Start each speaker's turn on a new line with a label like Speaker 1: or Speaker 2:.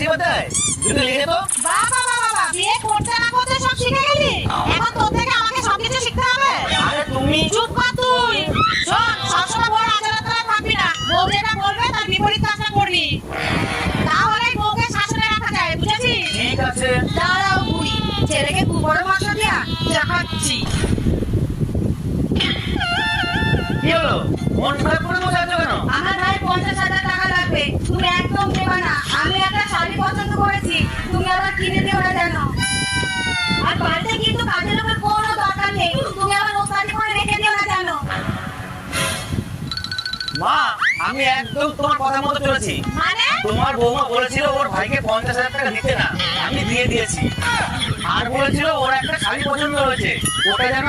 Speaker 1: আশীর্বাদ দেয়? যদি লিখে তো।
Speaker 2: বাবা বাবা, বিয়ে করতে না করতে সব শিখে গেলি? এখন তোর থেকে আমাকে সবকিছু শিখতে হবে?
Speaker 1: আরে তুমি
Speaker 2: চুপ কর তুই। শোন, সবসময় বড় আচার-আচরণে থাকবি না। বউ যেটা বলবে তার বিপরীত কাজটা করবি। তাহলে বউকে শাসনে রাখা যায়, বুঝেছিস?
Speaker 1: ঠিক আছে।
Speaker 2: দাঁড়াও বুড়ি, ছেলেকে দু বড় মাছ দিয়া দেখাচ্ছি।
Speaker 1: কি হলো? মন খারাপ করে বসে আছো কেন?
Speaker 2: আমার ভাই 50,000 টাকা লাগবে, তুমি একদম দেবা না। আমি একটা শাড়ি পছন্দ করেছি, তুমি আবার কিনে দেবে না জানো। আর বাড়িতে কিন্তু কাজের লোকের কোনো দরকার নেই, তুমি আবার ওখানে করে রেখে দিও না জানো।
Speaker 1: মা, আমি একদম তোমার কথা মতো চলেছি।
Speaker 2: মানে
Speaker 1: তোমার বৌমা বলেছিল ওর ভাইকে 50,000 টাকা দিতে না, আমি দিয়ে দিয়েছি। আর বলেছিল ওর একটা শাড়ি পছন্দ হয়েছে, ওটা যেন